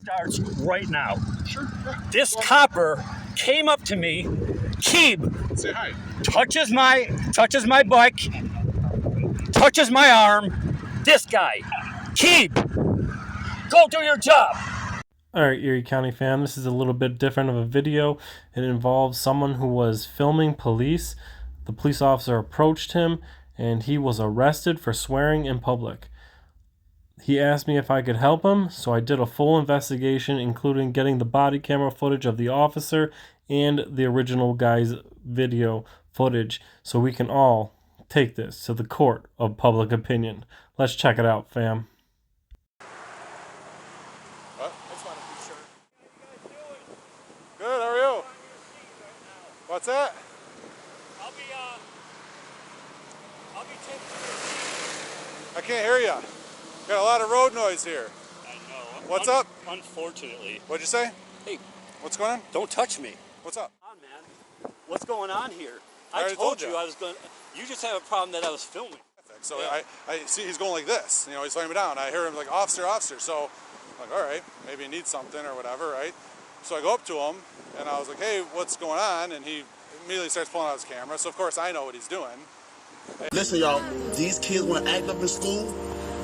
Starts right now. Sure. Yeah. This copper came up to me, KEIB, say hi, touches my bike, touches my arm. This guy, KEIB, go do your job. Alright, Erie County fam, this is a little bit different of a video. It involves someone who was filming police. The police officer approached him and he was arrested for swearing in public. He asked me if I could help him, so I did a full investigation, including getting the body camera footage of the officer and the original guy's video footage, so we can all take this to the court of public opinion. Let's check it out, fam. what? I just want to be sure. How you guys doing? Good, how are you? What's that? I'll be taking. I can't hear you. Got a lot of road noise here. I know. What's up? Unfortunately. What'd you say? Hey, What's going on? don't touch me. What's up? Come on, man. What's going on here? I already told you. I was going. You just have a problem that I was filming. So Yeah. I see he's going like this. You know, he's laying me down. I hear him like, officer, officer. So I'm like, all right, maybe he needs something or whatever, right? So I go up to him and I was like, hey, what's going on? And he immediately starts pulling out his camera. So of course I know what he's doing. Listen, y'all, these kids want to act up in school,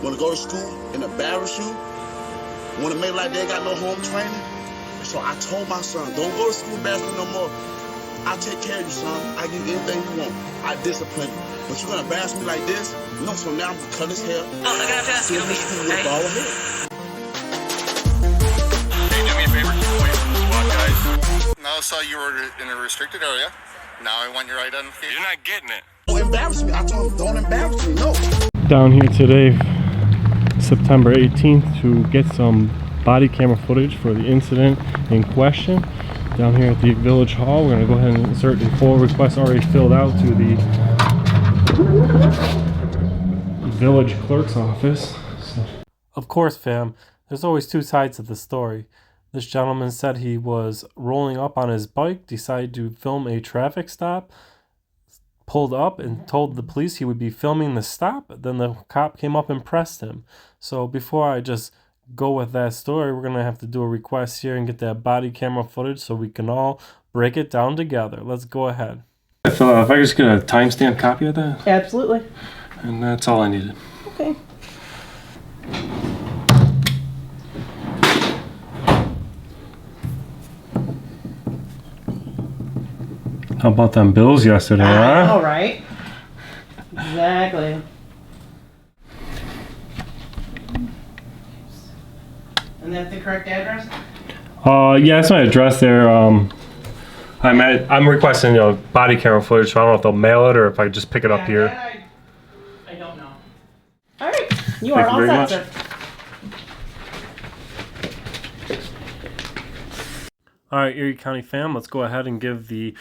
want to go to school and embarrass you, want to make like they got no home training. So I told my son, don't go to school embarrassing no more. I'll take care of you, son. I give you anything you want. I discipline you. But you're going to embarrass me like this? No, so now I'm going to cut his hair. Oh, I'm going to have to ask you to leave, okay? Go ahead. Hey, do me a favor, keep away from the squad, guys. Now I saw you were in a restricted area. Now I want your identification. You're not getting it. Don't embarrass me. I told him, don't embarrass me. No. Down here today, September 18th, to get some body camera footage for the incident in question. Down here at the Village Hall, we're going to go ahead and insert the full request already filled out to the village clerk's office. So, of course, fam, there's always two sides to the story. This gentleman said he was rolling up on his bike, decided to film a traffic stop, pulled up and told the police he would be filming the stop. Then the cop came up and pressed him. So before I just go with that story, we're going to have to do a request here and get that body camera footage so we can all break it down together. Let's go ahead. If I just get a timestamp copy of that? Absolutely. And that's all I needed. Okay. How about them Bills yesterday, huh? All right. Exactly. And that's the correct address? Yeah, that's my address there. I'm requesting, body camera footage, so I don't know if they'll mail it or if I just pick it up here. I don't know. All right. You are all set, sir. All right, Erie County fam, let's go ahead and give the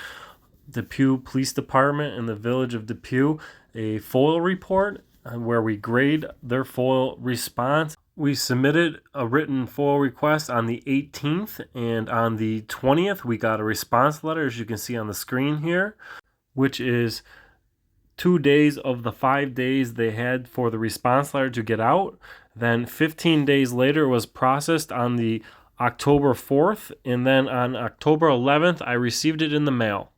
Depew Police Department and the Village of Depew a FOIL report where we grade their FOIL response. We submitted a written FOIL request on the 18th, and on the 20th we got a response letter, as you can see on the screen here, which is 2 days of the 5 days they had for the response letter to get out. Then 15 days later it was processed on the October 4th, and then on October 11th I received it in the mail.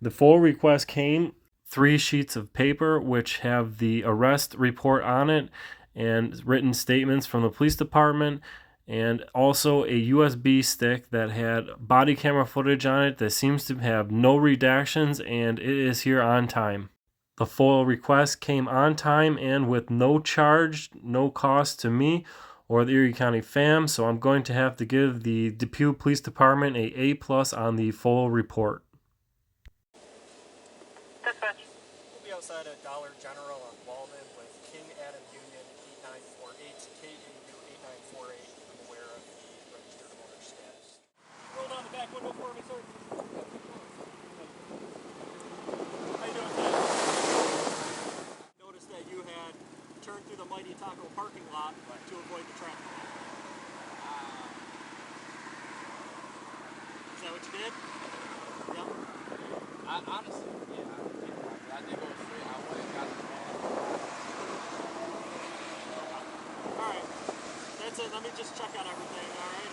The FOIL request came 3 sheets of paper which have the arrest report on it and written statements from the police department, and also a USB stick that had body camera footage on it that seems to have no redactions, and it is here on time. The FOIL request came on time and with no charge, no cost to me or the Erie County fam, so I'm going to have to give the Depew Police Department a A+ on the FOIL report. Dispatch. We'll be outside at Dollar General on Walden with King Adam Union 8948, KEIB 8948. I'm aware of the registered owner status. Roll down the back window for me, sir. How you doing, Ken? Noticed that you had turned through the Mighty Taco parking lot to avoid the traffic. Is that what you did? Yep. Honestly, yeah, I did go straight. I went and got the man. Alright. That's it. Let me just check on everything, alright?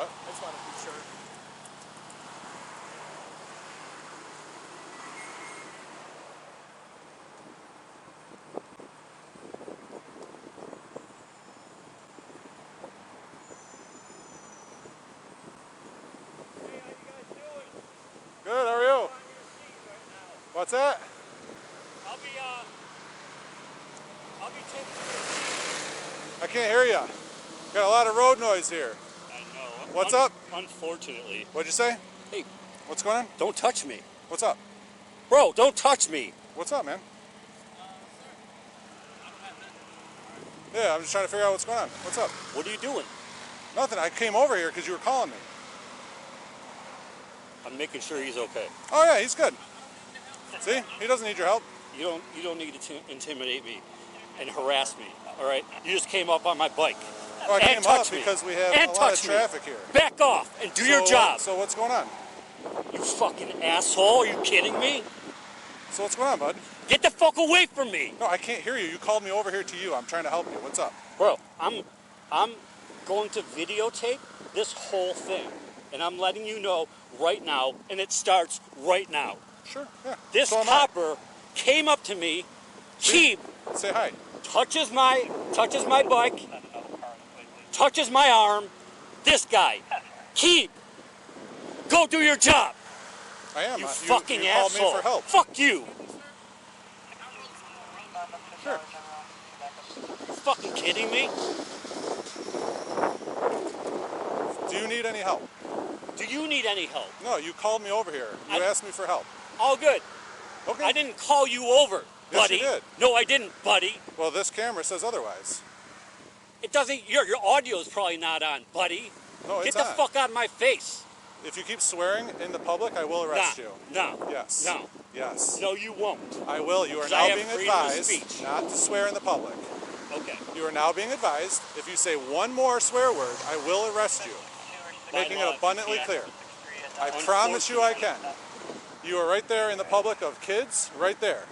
What? I just wanted to be sure. Good, how are you? What's that? I'll be taking I can't hear you. Got a lot of road noise here. I know. What's up? Unfortunately. What'd you say? Hey, What's going on? don't touch me. What's up? Bro, don't touch me. What's up, man? Yeah, I'm just trying to figure out what's going on. What's up? What are you doing? Nothing. I came over here because you were calling me. I'm making sure he's okay. Oh yeah, he's good. See, he doesn't need your help. You don't need to intimidate me and harass me. All right? You just came up on my bike. Oh, I and came up touched me. because we have and a lot of touched me. traffic here. Back off and do your job. So what's going on? You fucking asshole. Are you kidding me? So what's going on, bud? Get the fuck away from me. No, I can't hear you. You called me over here to you. I'm trying to help you. What's up? Bro, I'm going to videotape this whole thing. And I'm letting you know right now, and it starts right now. Sure, yeah. This So am I. copper came up to me, Say hi. touches my bike, touches my arm. This guy, Keep, go do your job. I am. You You fucking you called asshole. me for help. Fuck you. Sure. You fucking kidding me? Do you need any help? Do you need any help? No, you called me over here. You asked me for help. All good. Okay. I didn't call you over, Yes, buddy. you did. No, I didn't, buddy. Well, this camera says otherwise. It doesn't. Your audio is probably not on, buddy. No, Get it's the on. fuck out of my face. If you keep swearing in the public, I will arrest you. No. Yes. No. Yes. No, you won't. I will. You are 'Cause now I have being freedom of advised speech. not to swear in the public. Okay. You are now being advised, if you say one more swear word, I will arrest you. Making it abundantly clear. I promise you I can. You are right there in the public of kids, right there.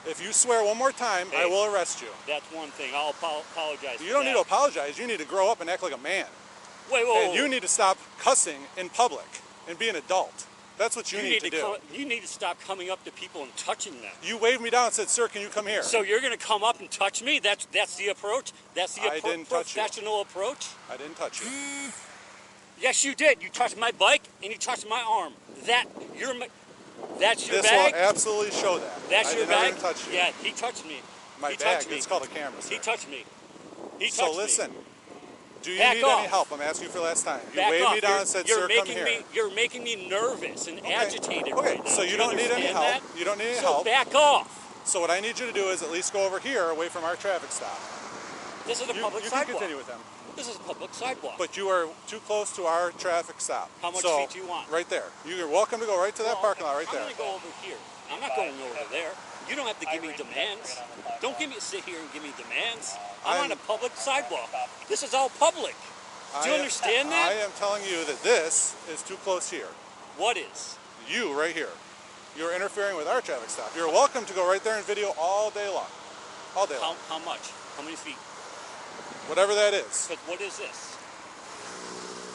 If you swear one more time, I will arrest you. That's one thing. I'll apologize. You don't need to apologize. You need to grow up and act like a man. Wait. And you need to stop cussing in public and be an adult. That's what you need to do. You need to stop coming up to people and touching them. You waved me down and said, "Sir, can you come here?" So you're going to come up and touch me? That's the approach? That's the I didn't touch you. professional approach? I didn't touch you. Yes, you did. You touched my bike and you touched my arm. That's your This bag? will absolutely show that. That's I your did not bag? even touch you. Yeah, he touched me. My he bag, touched me. it's called a camera, sir. He touched me. He touched So me. listen, do you Back need off. any help? I'm asking you for the last time. You Back waved off. me down and said, "Sir, come here." You're making me nervous and agitated Okay, right now. so you don't need any understand help. that? You don't need any So help. back off. So what I need you to do is at least go over here, away from our traffic stop. This is a public You sidewalk. can continue with them. This is a public sidewalk. But you are too close to our traffic stop. How much So, feet do you want? Right there. You're welcome to go right to that parking lot right there. I'm going to go over here. I'm not going over there. You don't have to give me demands. Don't sit here and give me demands. I'm on a public sidewalk. This is all public. Do you understand that? I am telling you that this is too close here. What is? You right here. You're interfering with our traffic stop. You're welcome to go right there and video all day long. All day long. How much? How many feet? Whatever that is. But what is this?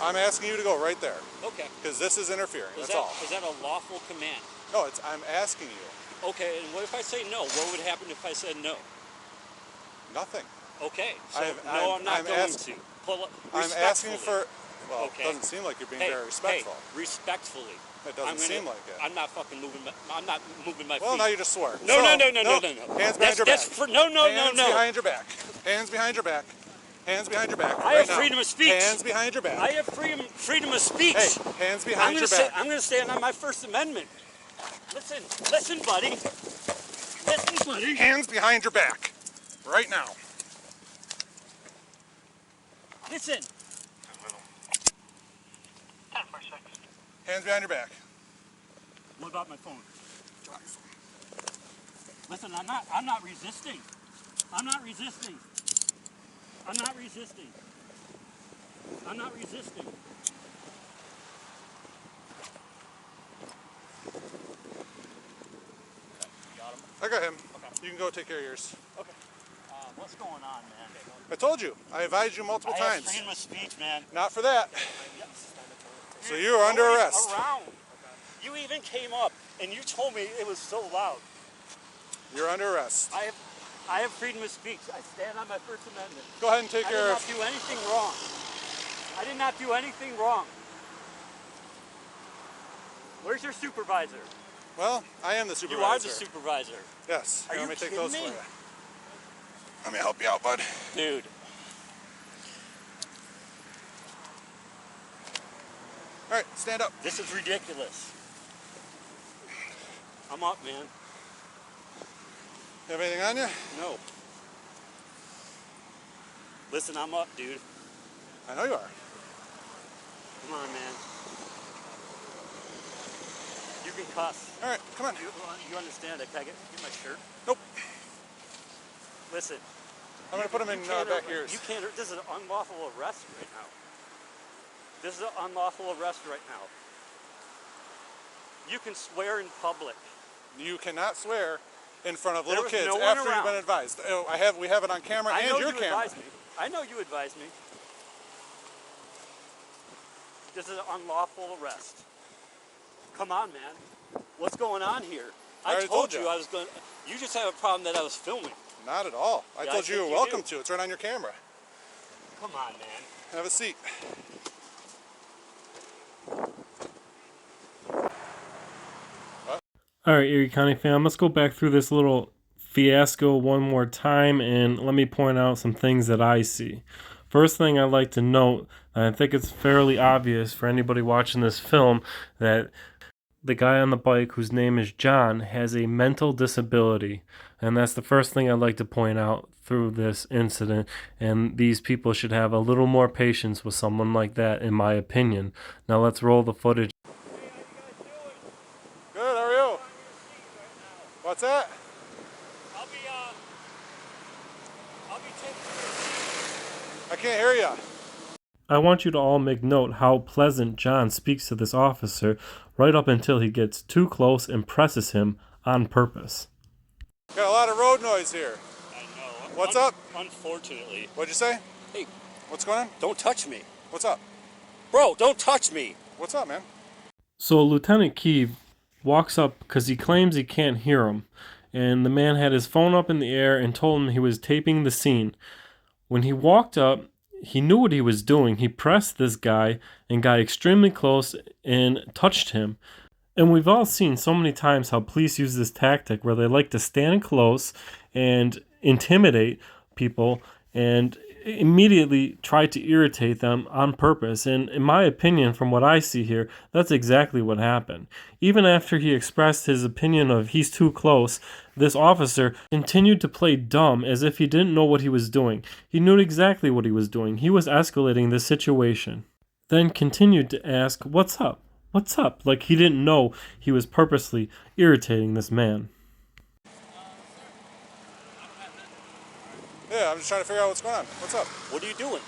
I'm asking you to go right there. Okay. Because this is interfering. Is That's that, all. is that a lawful command? No, I'm asking you. Okay, and what if I say no? What would happen if I said no? Nothing. Okay, so I'm not going asking- to. I'm asking for. Well, Okay. it doesn't seem like you're being Hey, very respectful. Hey, respectfully. It doesn't seem like it. I'm not fucking moving. I'm not moving my Well, feet. now you just swore. No. Hands behind your back. No. Hands behind your back. Hands behind your back. Hands behind your back. I have freedom of speech. Hands behind your back. I have freedom of speech. Hey, hands behind your back. I'm going to stand on my First Amendment. Listen, buddy. Listen, buddy. Hands behind your back. Right now. Listen. Hands behind your back. What about my phone? Listen, I'm not resisting. I'm not resisting. I'm not resisting. I'm not resisting. I got him. Okay. You can go take care of yours. Okay. What's going on, man? I told you. I advised you multiple I have times. freedom of speech, man. Not for that. So you are under Nobody's arrest. Around. You even came up and you told me it was so loud. You're under arrest. I have freedom of speech. I stand on my First Amendment. Go ahead and take care of... I did not do anything wrong. I did not do anything wrong. Where's your supervisor? Well, I am the supervisor. You are the supervisor. Yes. Are you let me take kidding those me? for you. Let me help you out, bud. Dude. All right, stand up. This is ridiculous. I'm up, man. You have anything on you? No. Listen, I'm up, dude. I know you are. Come on, man. You can cuss. All right, come on. You understand that? Can I get my shirt? Nope. Listen. I'm going to put them in back here. You can't. This is an unlawful arrest right now. This is an unlawful arrest right now. You can swear in public. You cannot swear in front of little kids no after around. you've been advised. We have it on camera and your camera. Advised me. I know you advised me. This is an unlawful arrest. Come on, man. What's going on here? I told you I was going. You just have a problem that I was filming. Not at all. I told you you're welcome to. It's right on your camera. Come on, man. Have a seat. All right, Erie County fam, let's go back through this little fiasco one more time and let me point out some things that I see. First thing I'd like to note, and I think it's fairly obvious for anybody watching this film, that the guy on the bike, whose name is John, has a mental disability. And that's the first thing I'd like to point out through this incident. And these people should have a little more patience with someone like that, in my opinion. Now let's roll the footage. Good, how are you? What's that? I'll be taking. I can't hear you. I want you to all make note how pleasant John speaks to this officer right up until he gets too close and presses him on purpose. Got a lot of road noise here. I know. What's up? Unfortunately. What'd you say? Hey. What's going on? Don't touch me. What's up? Bro, don't touch me. What's up, man? So Lieutenant KEIB walks up because he claims he can't hear him. And the man had his phone up in the air and told him he was taping the scene. When he walked up, he knew what he was doing. He pressed this guy and got extremely close and touched him. And we've all seen so many times how police use this tactic where they like to stand close and intimidate people and immediately try to irritate them on purpose. And in my opinion, from what I see here, that's exactly what happened. Even after he expressed his opinion of he's too close, this officer continued to play dumb as if he didn't know what he was doing. He knew exactly what he was doing. He was escalating the situation. Then continued to ask, "What's up? What's up?" Like he didn't know he was purposely irritating this man. Yeah, I'm just trying to figure out what's going on. What's up? What are you doing?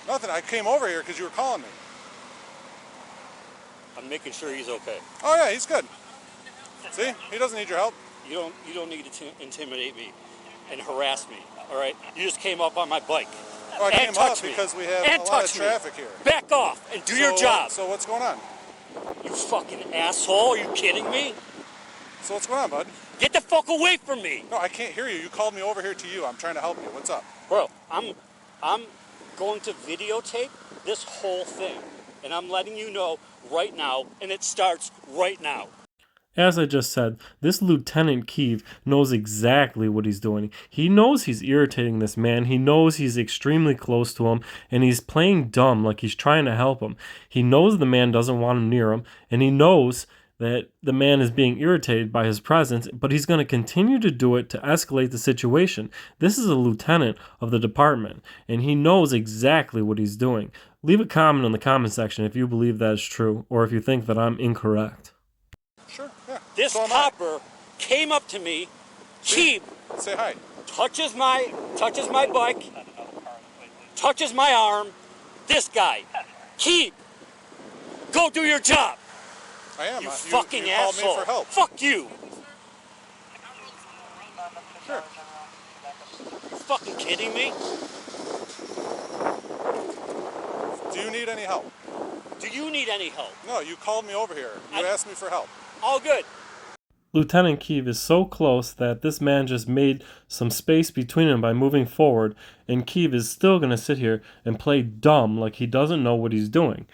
Nothing. I came over here because you were calling me. I'm making sure he's okay. Oh yeah, he's good. See, he doesn't need your help. You don't need to intimidate me and harass me. All right? You just came up on my bike. Oh, I came up because we have a lot of traffic here. Back off and do your job. So what's going on? You fucking asshole! Are you kidding me? So what's going on, bud? Get the fuck away from me! No, I can't hear you. You called me over here to you. I'm trying to help you. What's up? Bro, I'm going to videotape this whole thing. And I'm letting you know right now, and it starts right now. As I just said, this Lieutenant KEIB knows exactly what he's doing. He knows he's irritating this man. He knows he's extremely close to him, and he's playing dumb like he's trying to help him. He knows the man doesn't want him near him, and he knows that the man is being irritated by his presence, but he's going to continue to do it to escalate the situation. This is a lieutenant of the department, and he knows exactly what he's doing. Leave a comment in the comment section if you believe that is true, or if you think that I'm incorrect. Sure, yeah. This copper came up to me, KEIB, say hi, touches my bike, touches my arm. This guy, KEIB, go do your job. I am. You fucking asshole. Called me for help. Fuck you. Sure. fucking kidding me? Do you need any help? Do you need any help? No, you called me over here. You asked me for help. All good. Lieutenant KEIB is so close that this man just made some space between him by moving forward, and KEIB is still going to sit here and play dumb like he doesn't know what he's doing.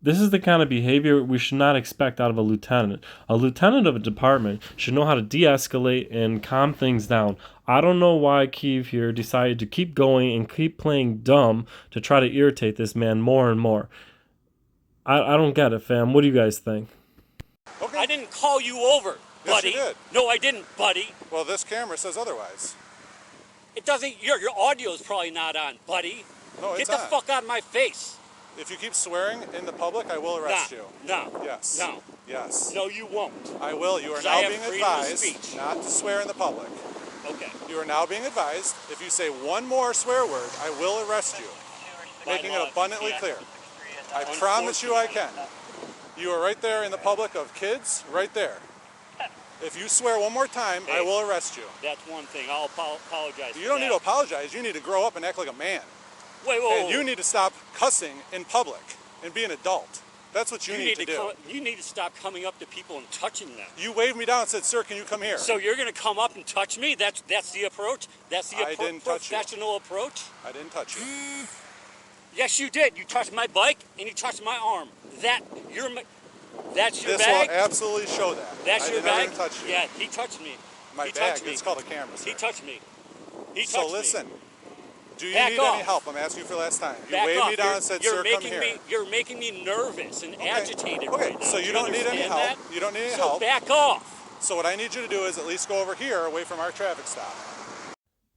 This is the kind of behavior we should not expect out of a lieutenant. A lieutenant of a department should know how to de-escalate and calm things down. I don't know why KEIB here decided to keep going and keep playing dumb to try to irritate this man more and more. I don't get it, fam. What do you guys think? Okay. I didn't call you over, buddy. Yes, you did. No, I didn't, buddy. Well, this camera says otherwise. It doesn't. Your audio is probably not on, buddy. No, Get it's the on. fuck out of my face. If you keep swearing in the public, I will arrest you. No. Yes. No. Yes. No, you won't. I will. You are 'Cause I now have being freedom of advised speech. not to swear in the public. Okay. You are now being advised, if you say one more swear word, I will arrest you. Making it abundantly clear. I promise you I can. You are right there in the public of kids, right there. If you swear one more time, I will arrest you. That's one thing. I'll apologize. You don't need to apologize. You need to grow up and act like a man. Wait. And you need to stop cussing in public and be an adult. That's what you need to do. You need to stop coming up to people and touching them. You waved me down and said, "Sir, can you come here?" So you're going to come up and touch me? That's the approach? That's the I didn't touch you. professional approach? I didn't touch you. Yes, you did. You touched my bike and you touched my arm. That's your This bag? will absolutely show that. That's your I did not bag? even touch you. Yeah, he touched me. My He bag, touched me. it's called a camera, sir. He touched me. He touched So me. listen, do you Back need off. any help? I'm asking you for the last time. You Back waved off. me down and said, "Sir, come here." You're making me nervous and agitated Okay, right now. so you don't need any understand help. that? You don't need any So help. back off. So what I need you to do is at least go over here, away from our traffic stop.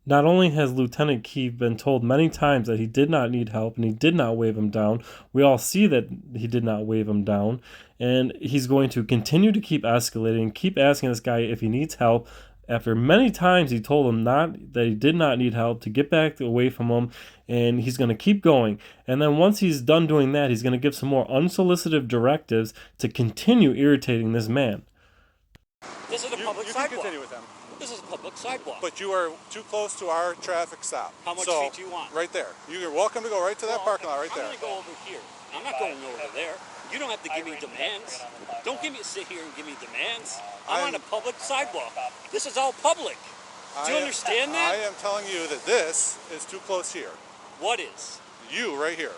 Not only has Lieutenant KEIB been told many times that he did not need help and he did not wave him down, we all see that he did not wave him down, and he's going to continue to keep escalating, keep asking this guy if he needs help. After many times he told him that he did not need help, to get back away from him, and he's going to keep going. And then once he's done doing that, he's going to give some more unsolicited directives to continue irritating this man. This is a public You can sidewalk. continue with them. This is a public sidewalk. But you are too close to our traffic stop. How much so, feet do you want? Right there. You're welcome to go right to that parking lot right there. I'm going to go over here. I'm not going over there. You don't have to give me demands. Don't sit here and give me demands. I'm on a public sidewalk. This is all public. Do you understand that? I am telling you that this is too close here. What is? You right here.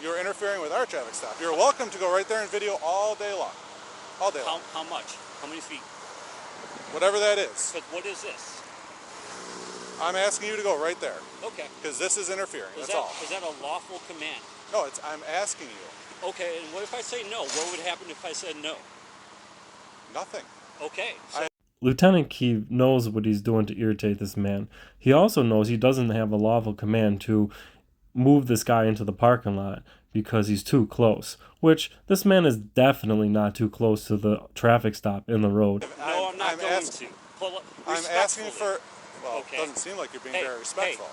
You're interfering with our traffic stop. You're welcome to go right there and video all day long. All day long. How much? How many feet? Whatever that is. But what is this? I'm asking you to go right there. Okay. Because this is interfering. That's all. Is that a lawful command? No, I'm asking you. Okay, and what if I say no? What would happen if I said no? Nothing. Okay. So Lieutenant KEIB knows what he's doing to irritate this man. He also knows he doesn't have a lawful command to move this guy into the parking lot because he's too close, which this man is definitely not too close to the traffic stop in the road. no, I'm not going to. I'm asking for... Well, Okay. it doesn't seem like you're being very respectful.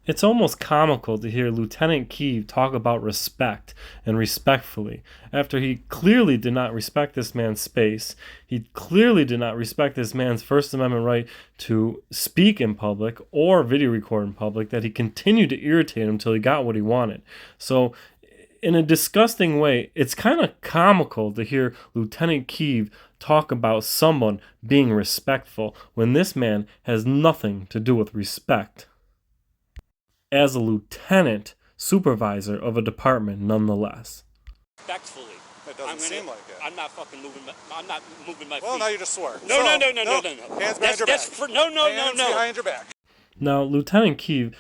It's almost comical to hear Lieutenant KEIB talk about respect and respectfully after he clearly did not respect this man's space. He clearly did not respect this man's First Amendment right to speak in public or video record in public, that he continued to irritate him until he got what he wanted. So in a disgusting way, it's kind of comical to hear Lieutenant KEIB talk about someone being respectful when this man has nothing to do with respect. As a lieutenant supervisor of a department nonetheless. Respectfully. It doesn't seem like it. I'm not fucking moving my feet. Well, now you just swore. No. Hands behind your back. Hands behind your back. Now, Lieutenant KEIB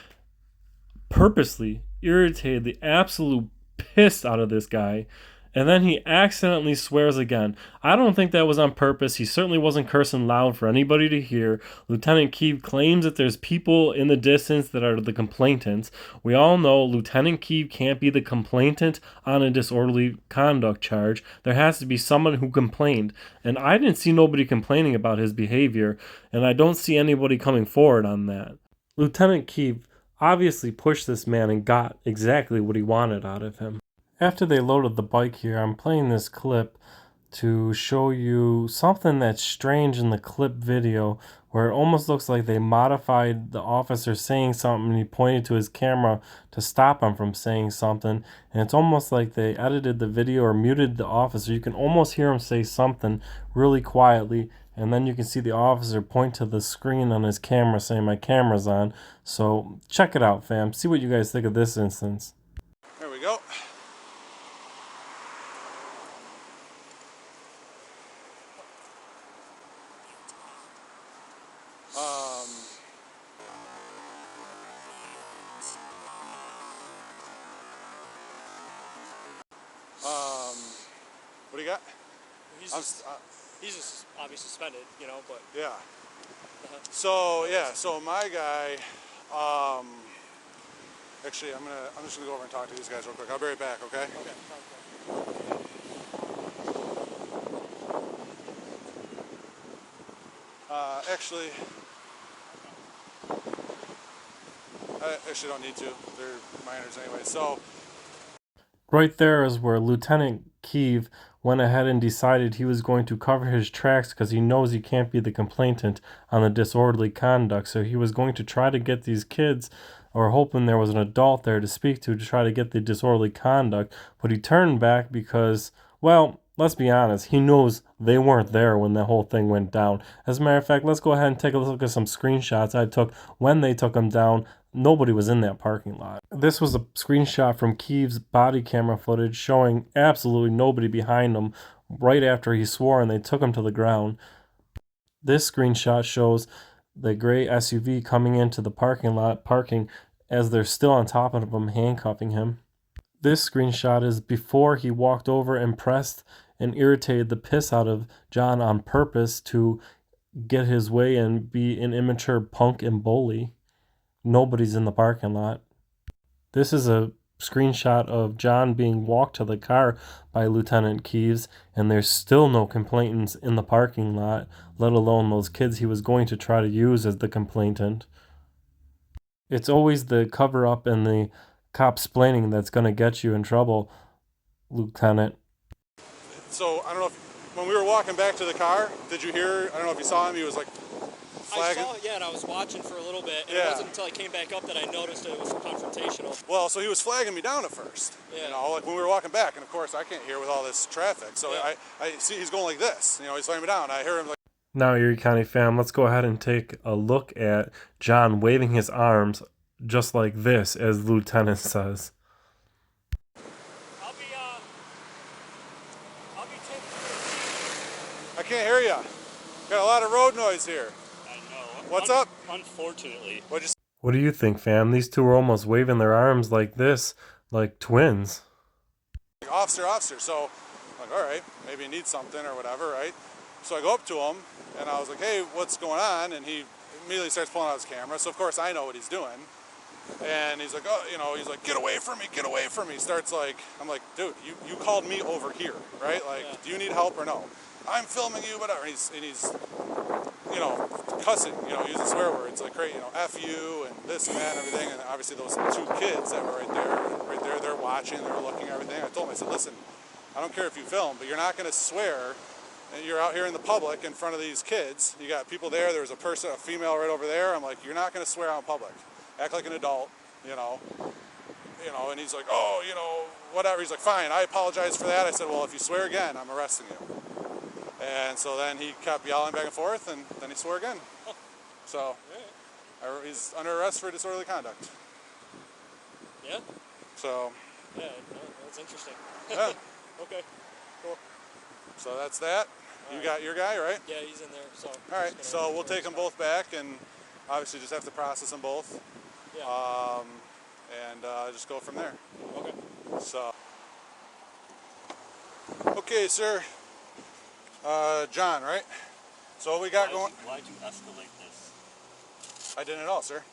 purposely irritated the absolute piss out of this guy, and then he accidentally swears again. I don't think that was on purpose. He certainly wasn't cursing loud for anybody to hear. Lieutenant KEIB claims that there's people in the distance that are the complainants. We all know Lieutenant KEIB can't be the complainant on a disorderly conduct charge. There has to be someone who complained, and I didn't see nobody complaining about his behavior, and I don't see anybody coming forward on that. Lieutenant KEIB obviously pushed this man and got exactly what he wanted out of him. After they loaded the bike here, I'm playing this clip to show you something that's strange in the clip video where it almost looks like they modified the officer saying something and he pointed to his camera to stop him from saying something. And it's almost like they edited the video or muted the officer. You can almost hear him say something really quietly, and then you can see the officer point to the screen on his camera saying, "My camera's on." So check it out, fam. See what you guys think of this instance. There we go. What do you got? He's just obviously suspended, you know, but... Yeah. So, yeah, so my guy, actually, I'm just gonna go over and talk to these guys real quick. I'll be right back, okay? Actually, I actually don't need to. They're minors anyway, so... Right there is where Lieutenant KEIB went ahead and decided he was going to cover his tracks because he knows he can't be the complainant on the disorderly conduct. So he was going to try to get these kids, or hoping there was an adult there to speak to try to get the disorderly conduct. But he turned back because, well, let's be honest, he knows they weren't there when the whole thing went down. As a matter of fact, let's go ahead and take a look at some screenshots I took when they took him down. Nobody was in that parking lot. This was a screenshot from KEIB's body camera footage showing absolutely nobody behind him right after he swore and they took him to the ground. This screenshot shows the gray SUV coming into the parking lot, parking as they're still on top of him, handcuffing him. This screenshot is before he walked over and pressed and irritated the piss out of John on purpose to get his way and be an immature punk and bully. Nobody's in the parking lot. This is a screenshot of John being walked to the car by Lieutenant KEIB, and there's still no complainants in the parking lot, let alone those kids he was going to try to use as the complainant. It's always the cover-up and the cop-splaining that's going to get you in trouble, Lieutenant. So, I don't know if, when we were walking back to the car, did you hear, I don't know if you saw him, he was like, flagging. I saw it, yeah, and I was watching for a little bit, and it wasn't until I came back up that I noticed that it was confrontational. Well, so he was flagging me down at first, you know, like when we were walking back, and of course I can't hear with all this traffic, so I see he's going like this, you know, he's flagging me down, I hear him like... Now, Erie County fam, let's go ahead and take a look at John waving his arms just like this, as the lieutenant says. I'll be taking... I can't hear you. Got a lot of road noise here. I know. What's up? Unfortunately. What do you think, fam? These two were almost waving their arms like this, like twins. Officer, officer. So I'm like, all right, maybe he needs something or whatever, right? So I go up to him and I was like, hey, what's going on? And he immediately starts pulling out his camera. So of course I know what he's doing. And he's like, oh, you know, he's like, get away from me, get away from me. He starts like, I'm like, dude, you called me over here, right? Like, do you need help or no? I'm filming you, whatever. And he's, you know, cussing, you know, using swear words like, you know, F you and this and that and everything. And obviously those two kids that were right there, they're watching, they're looking at everything. I told him, I said, listen, I don't care if you film, but you're not going to swear. And you're out here in the public in front of these kids. You got people there. There's a female right over there. I'm like, you're not going to swear out in public. Act like an adult, you know. And he's like, oh, you know, whatever. He's like, fine, I apologize for that. I said, well, if you swear again, I'm arresting you. And so then he kept yelling back and forth, and then he swore again. So he's under arrest for disorderly conduct. Yeah? So. Yeah, that's interesting. Yeah. Okay, cool. So that's that. You got your guy, right? Yeah, he's in there. So. All right, so we'll take them both back, and obviously just have to process them both. Yeah. And just go from there. Okay. So. Okay, sir. John, right? So what we got going... Why'd you escalate this? I didn't at all, sir.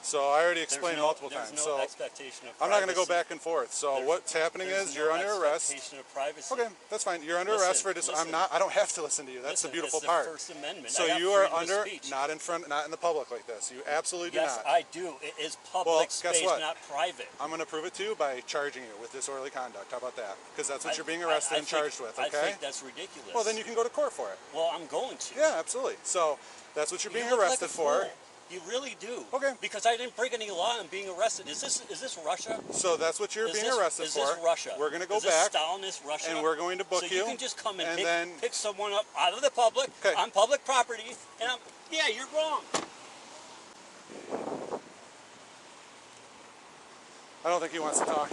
So I already explained multiple times. There's no So expectation of privacy. I'm not going to go back and forth. So what's happening is you're under arrest. Expectation of privacy. Okay, that's fine. You're under arrest for this. I don't have to listen to you. That's the beautiful part. It's the First Amendment. So you are under, not in the public like this. You absolutely do not. Yes, I do. It is public space, not private. I'm going to prove it to you by charging you with disorderly conduct. How about that? Because that's what you're being arrested and charged with, okay? I think that's ridiculous. Well, then you can go to court for it. Well, I'm going to. Yeah, absolutely. So that's what you're being arrested for. You really do. Okay. Because I didn't break any law and being arrested. Is this Russia? So that's what you're being arrested for. Is this Russia? We're going to go back. Is this Stalinist Russia? And we're going to book you. So you can just come and then pick someone up out of the public on public property, and yeah, you're wrong. I don't think he wants to talk.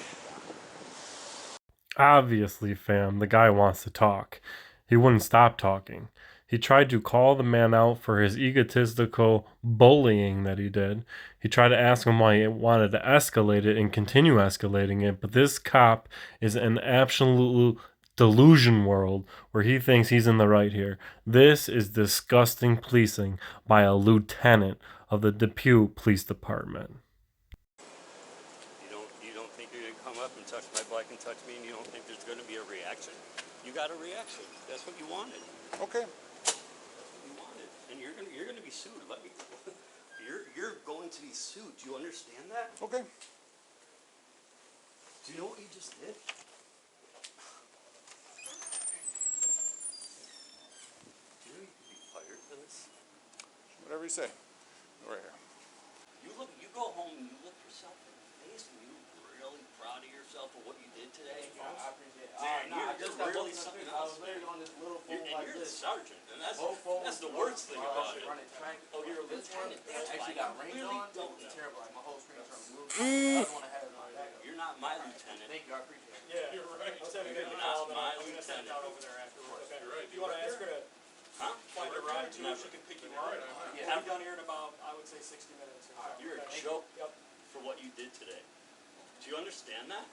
Obviously, fam, the guy wants to talk. He wouldn't stop talking. He tried to call the man out for his egotistical bullying that he did. He tried to ask him why he wanted to escalate it and continue escalating it, but this cop is an absolute delusion world where he thinks he's in the right here. This is disgusting policing by a lieutenant of the Depew Police Department. You don't think you're going to come up and touch my bike and touch me, and you don't think there's going to be a reaction? You got a reaction. That's what you wanted. Okay. And you're going to be sued. You're going to be sued. Do you understand that? Okay. Do you know what you just did? Do you know you could be fired for this? Whatever you say. Right here. You go home and you look yourself in the face and you're really proud of yourself for what you did today. Yeah, I appreciate it. You're really something else. I was literally on this little phone like you're this. the sergeant, and that's the worst thing about it. Oh, you're a lieutenant. Actually got rained on. It's terrible. Like my whole screen turned blue. I want to have it on backup. You're not my lieutenant. Thank you. I appreciate it. Yeah, you're right. You're not my lieutenant. Over there afterwards. Okay. Right. Do you want to ask her to find a ride too? She can pick you up. Yeah, I'm done here in about, I would say, 60 minutes. You're a joke for what you did today. Do you understand that?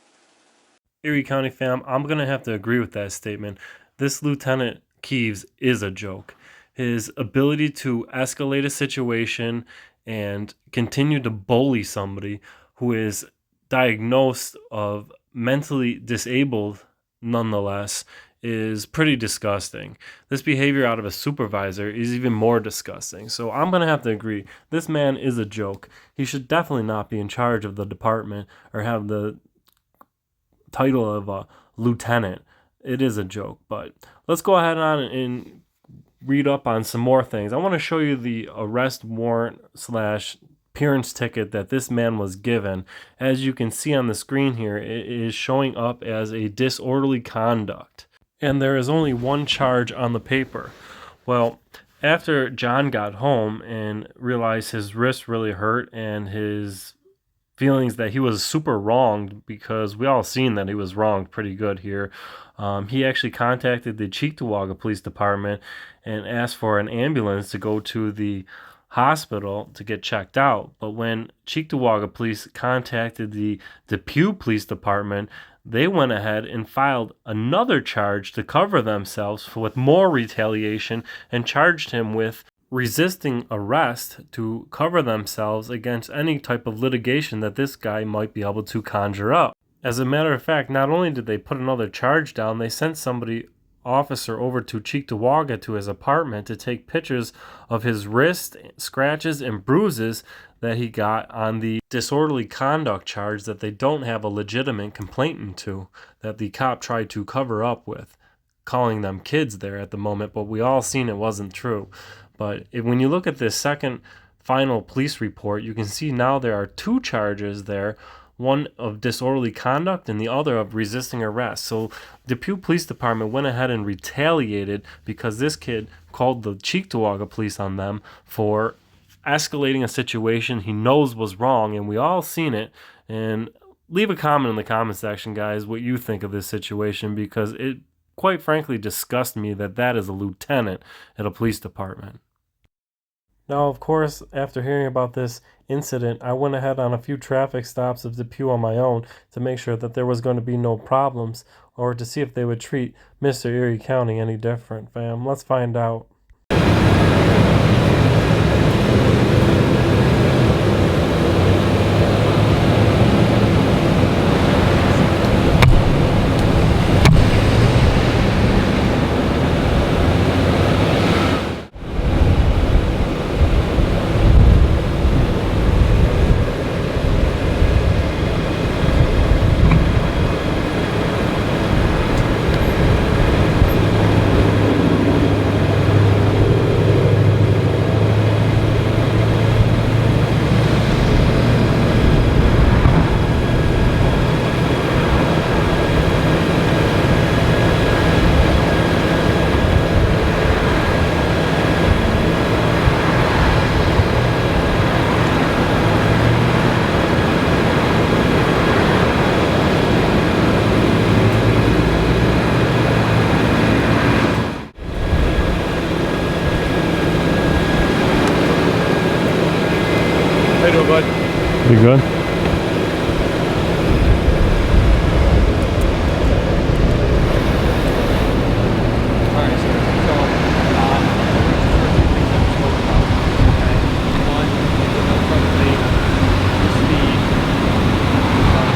Erie County fam, I'm going to have to agree with that statement. This Lieutenant Keeves is a joke. His ability to escalate a situation and continue to bully somebody who is diagnosed of mentally disabled nonetheless is pretty disgusting. This behavior out of a supervisor is even more disgusting. So I'm going to have to agree. This man is a joke. He should definitely not be in charge of the department or have the title of a lieutenant. It is a joke. But let's go ahead on and read up on some more things. I want to show you the arrest warrant / appearance ticket that this man was given. As you can see on the screen here, it is showing up as a disorderly conduct. And there is only one charge on the paper. Well, after John got home and realized his wrist really hurt and his feelings that he was super wronged, because we all seen that he was wronged pretty good here, he actually contacted the Cheektowaga Police Department and asked for an ambulance to go to the hospital to get checked out. But when Cheektowaga Police contacted the Depew Police Department, they went ahead and filed another charge to cover themselves with more retaliation and charged him with resisting arrest to cover themselves against any type of litigation that this guy might be able to conjure up. As a matter of fact, not only did they put another charge down, they sent officer over to Cheektowaga to his apartment to take pictures of his wrist scratches and bruises that he got on the disorderly conduct charge that they don't have a legitimate complaint into, that the cop tried to cover up with calling them kids there at the moment, but we all seen it wasn't true. But when you look at this second final police report, you can see now there are two charges there, one of disorderly conduct and the other of resisting arrest. So the Depew Police Department went ahead and retaliated because this kid called the Cheektowaga police on them for escalating a situation he knows was wrong, and we all seen it. And leave a comment in the comment section, guys, what you think of this situation, because it quite frankly disgusts me that is a lieutenant at a police department. Now, of course, after hearing about this incident, I went ahead on a few traffic stops of Depew on my own to make sure that there was going to be no problems, or to see if they would treat Mr. Erie County any different, fam. Let's find out. good? Alright, sir. So, okay. One, the front plate, the speed,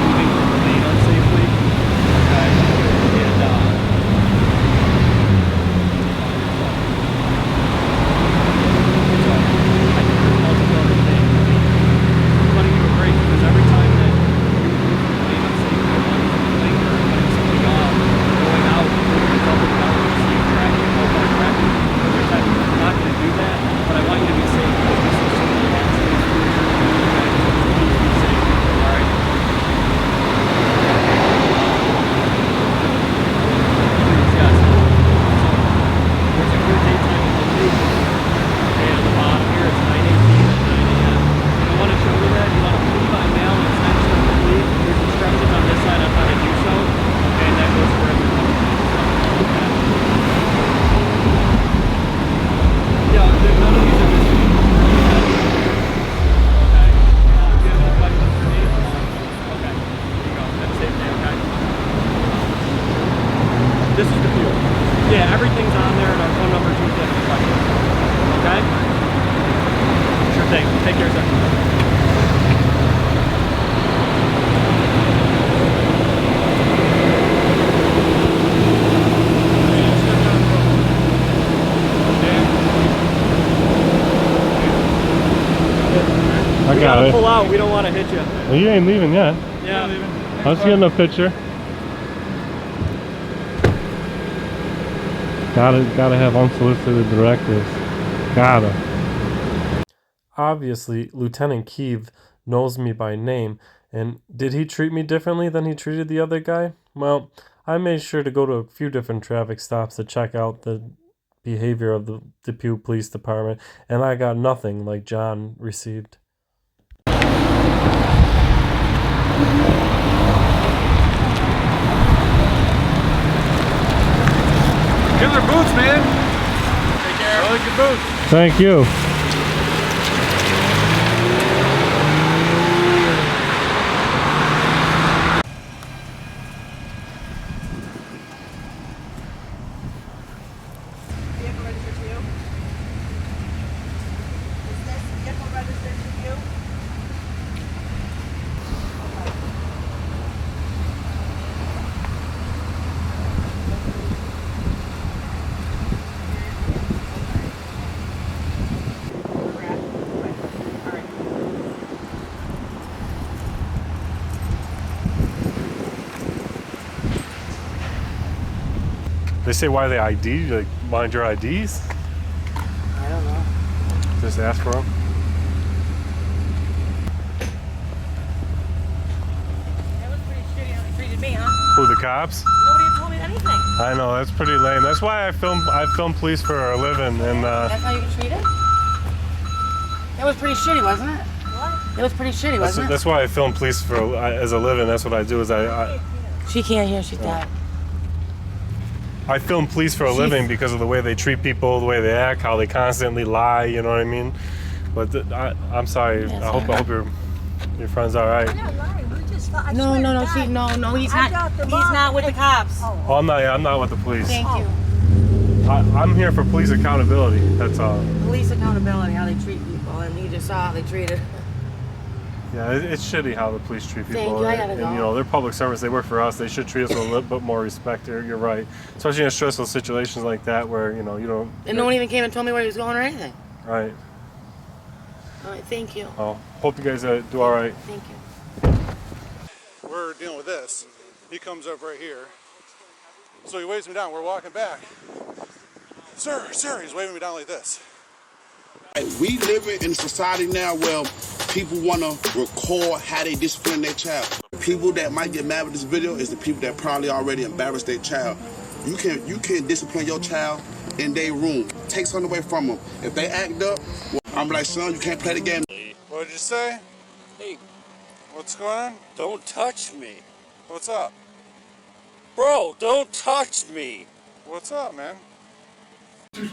moving from the lane unsafely, okay, and, so, I think there's multiple other things. I mean, I'm letting you a break because every time that you move from the lane unsafely, one finger, cutting somebody off, going out, moving up and down, seeing traffic, how far traffic, I'm not going to do that, but I want you to be safe because this is so many accidents per year, okay? Please be safe, alright? Please, yes. So, there's a good daytime location, okay, on the bottom here, it's 9:18 at 9 a.m. You don't want to show me that, you want to plead by mail and extension of the plea. There's instructions on this side on how to do so, okay, and that goes for everyone. Okay. Yeah, none of these are missing. Okay. Do you have any questions for me? Okay. There you go. Have a safe day, okay? This is the fuel. Yeah, everything's on there and our phone number too if you have any questions. Okay? Sure thing. Take care, sir. I got it. Pull out. We don't want to hit you. Well, you ain't leaving yet. Yeah. I was getting a picture. Gotta have unsolicited directives. Gotta. Obviously, Lieutenant KEIB knows me by name, and did he treat me differently than he treated the other guy? Well, I made sure to go to a few different traffic stops to check out the behavior of the Depew Police Department, and I got nothing like John received. Killer boots, man. Take care. I like your boots. Thank you. Vehicle registered to you? Is this vehicle registered to you? They say why they ID, like mind your IDs? I don't know. Just ask for them. That was pretty shitty how they treated me, huh? Who, the cops? Nobody told me anything. I know, that's pretty lame. That's why I film police for a living, and That's how you get treated? It was pretty shitty, wasn't it? What? It was pretty shitty, wasn't it? that's why I film police for as a living. That's what I do. Is She can't hear, she's dead. I film police for a living because of the way they treat people, the way they act, how they constantly lie. You know what I mean? But I'm sorry. I hope your friend's all right. No, he's not with the cops. Oh, I'm not with the police. Thank you. I'm here for police accountability. That's all. Police accountability, how they treat people, and you just saw how they treated. Yeah, it's shitty how the police treat people. Thank you, I gotta go. And, you know, they're public servants. They work for us. They should treat us with a little bit more respect. You're right. Especially in stressful situations like that where, you know, you don't... And no one even came and told me where he was going or anything. Right. All right, thank you. Oh, hope you guys do all right. Thank you. We're dealing with this. He comes up right here. So he waves me down. We're walking back. Sir, he's waving me down like this. We live in a society now where people want to record how they discipline their child. People that might get mad with this video is the people that probably already embarrassed their child. You can discipline your child in their room. Take something away from them. If they act up, well, I'm like, son, you can't play the game. What did you say? Hey, What's going on? don't touch me. What's up? Bro, don't touch me. What's up, man?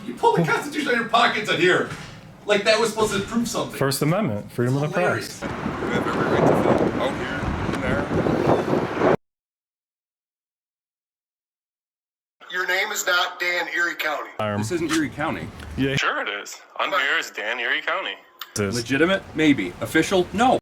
You pulled the Constitution out of your pockets in here. Like that was supposed to prove something. First Amendment, freedom of the press. We have every right to Your name is not Dan Erie County. This isn't Erie County. Yeah. Sure it is. I'm here as Dan Erie County. Legitimate? Maybe. Official? No.